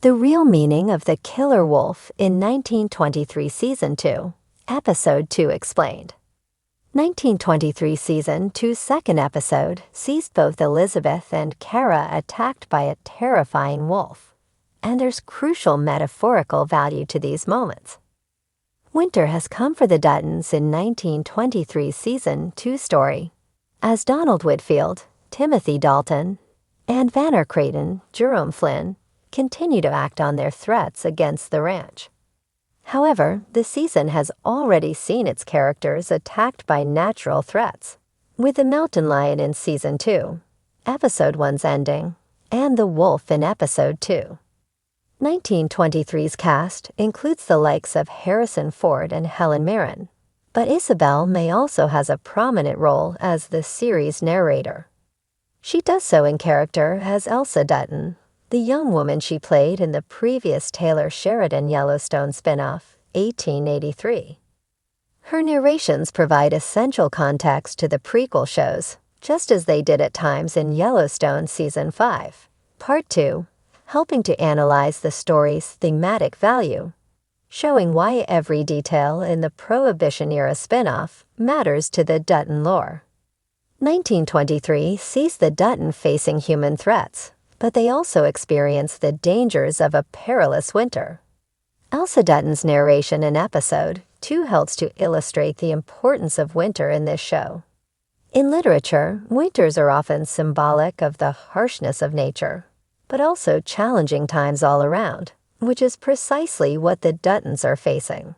The real meaning of the killer wolf in 1923 Season 2, Episode 2 explained. 1923 Season 2's second episode sees both Elizabeth and Kara attacked by a terrifying wolf, and there's crucial metaphorical value to these moments. Winter has come for the Duttons in 1923 Season 2 story, as Donald Whitfield, Timothy Dalton, and Vanner Creighton, Jerome Flynn, continue to act on their threats against the ranch. However, the season has already seen its characters attacked by natural threats, with the mountain lion in Season 2, Episode 1's ending, and the wolf in Episode 2. 1923's cast includes the likes of Harrison Ford and Helen Mirren, but Isabel May also has a prominent role as the series narrator. She does so in character as Elsa Dutton, the young woman she played in the previous Taylor Sheridan Yellowstone spin-off, 1883. Her narrations provide essential context to the prequel shows, just as they did at times in Yellowstone Season 5, Part 2, helping to analyze the story's thematic value, showing why every detail in the Prohibition-era spin-off matters to the Dutton lore. 1923 sees the Dutton facing human threats, but they also experience the dangers of a perilous winter. Elsa Dutton's narration in Episode 2 helps to illustrate the importance of winter in this show. In literature, winters are often symbolic of the harshness of nature, but also challenging times all around, which is precisely what the Duttons are facing.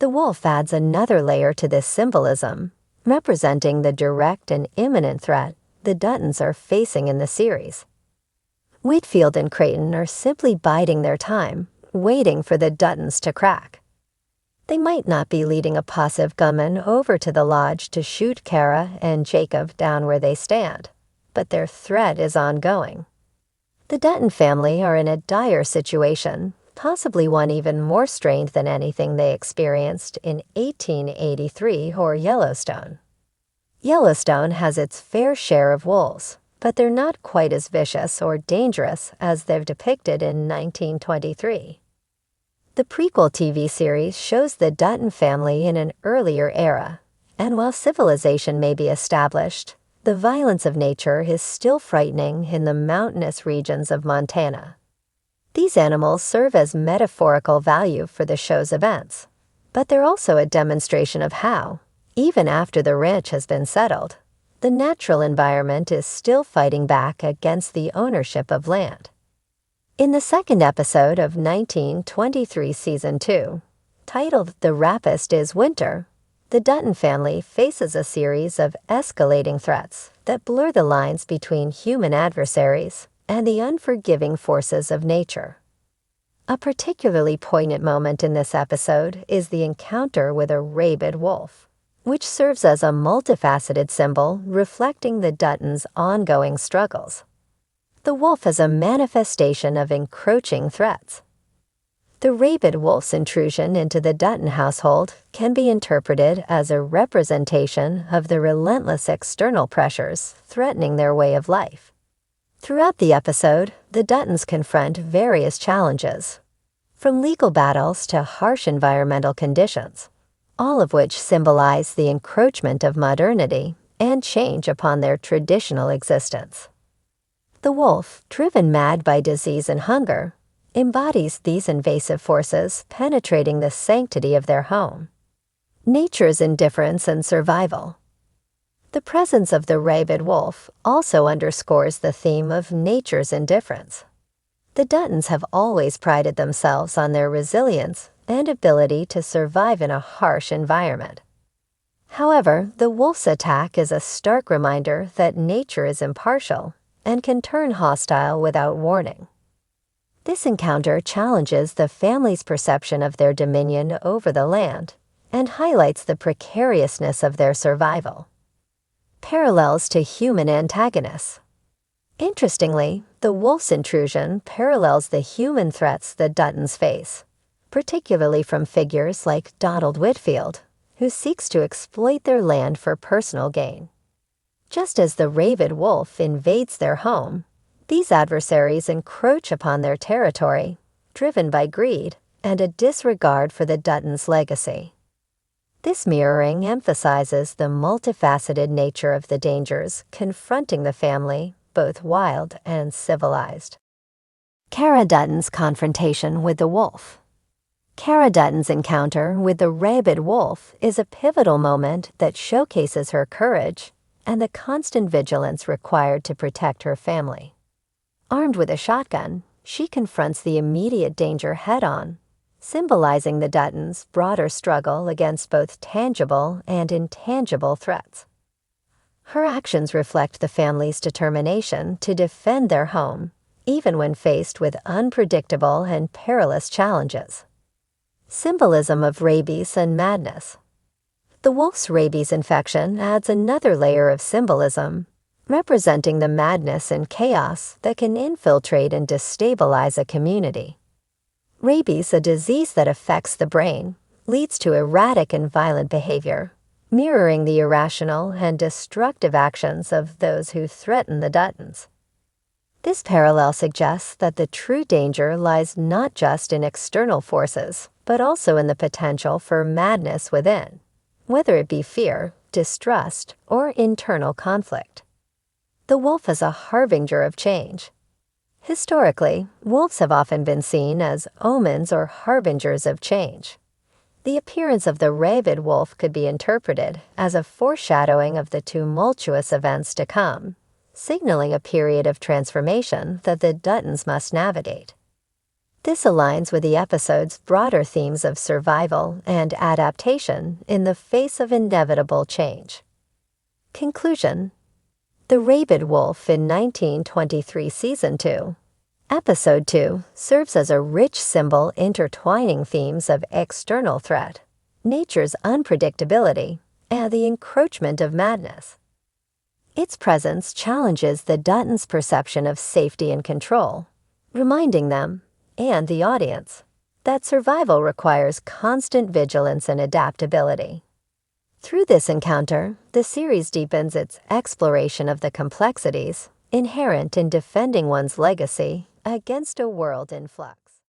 The wolf adds another layer to this symbolism, representing the direct and imminent threat the Duttons are facing in the series. Whitfield and Creighton are simply biding their time, waiting for the Duttons to crack. They might not be leading a posse of gunmen over to the lodge to shoot Kara and Jacob down where they stand, but their threat is ongoing. The Dutton family are in a dire situation, possibly one even more strained than anything they experienced in 1883 or Yellowstone. Yellowstone has its fair share of wolves, but they're not quite as vicious or dangerous as they've depicted in 1923. The prequel TV series shows the Dutton family in an earlier era, and while civilization may be established, the violence of nature is still frightening in the mountainous regions of Montana. These animals serve as metaphorical value for the show's events, but they're also a demonstration of how, even after the ranch has been settled, the natural environment is still fighting back against the ownership of land. In the second episode of 1923 Season 2, titled The Rapist is Winter, the Dutton family faces a series of escalating threats that blur the lines between human adversaries and the unforgiving forces of nature. A particularly poignant moment in this episode is the encounter with a rabid wolf, which serves as a multifaceted symbol reflecting the Duttons' ongoing struggles. The wolf is a manifestation of encroaching threats. The rabid wolf's intrusion into the Dutton household can be interpreted as a representation of the relentless external pressures threatening their way of life. Throughout the episode, the Duttons confront various challenges, from legal battles to harsh environmental conditions, all of which symbolize the encroachment of modernity and change upon their traditional existence. The wolf, driven mad by disease and hunger, embodies these invasive forces penetrating the sanctity of their home, nature's indifference and survival. The presence of the rabid wolf also underscores the theme of nature's indifference. The Duttons have always prided themselves on their resilience and ability to survive in a harsh environment. However, the wolf's attack is a stark reminder that nature is impartial and can turn hostile without warning. This encounter challenges the family's perception of their dominion over the land and highlights the precariousness of their survival. Parallels to human antagonists. Interestingly, the wolf's intrusion parallels the human threats the Duttons face, particularly from figures like Donald Whitfield, who seeks to exploit their land for personal gain. Just as the rabid wolf invades their home, These adversaries encroach upon their territory, driven by greed and a disregard for the Duttons' legacy. This mirroring emphasizes the multifaceted nature of the dangers confronting the family, both wild and civilized. Cara Dutton's confrontation with the wolf. Cara Dutton's encounter with the rabid wolf is a pivotal moment that showcases her courage and the constant vigilance required to protect her family. Armed with a shotgun, she confronts the immediate danger head-on, symbolizing the Duttons' broader struggle against both tangible and intangible threats. Her actions reflect the family's determination to defend their home, even when faced with unpredictable and perilous challenges. Symbolism of rabies and madness. The wolf's rabies infection adds another layer of symbolism, representing the madness and chaos that can infiltrate and destabilize a community. Rabies, a disease that affects the brain, leads to erratic and violent behavior, mirroring the irrational and destructive actions of those who threaten the Duttons. This parallel suggests that the true danger lies not just in external forces, but also in the potential for madness within, whether it be fear, distrust, or internal conflict. The wolf is a harbinger of change. Historically, wolves have often been seen as omens or harbingers of change. The appearance of the rabid wolf could be interpreted as a foreshadowing of the tumultuous events to come, signaling a period of transformation that the Duttons must navigate. This aligns with the episode's broader themes of survival and adaptation in the face of inevitable change. Conclusion. The Rabid Wolf in 1923 Season 2, Episode 2 serves as a rich symbol intertwining themes of external threat, nature's unpredictability, and the encroachment of madness. Its presence challenges the Duttons' perception of safety and control, reminding them, and the audience, that survival requires constant vigilance and adaptability. Through this encounter, the series deepens its exploration of the complexities inherent in defending one's legacy against a world in flux.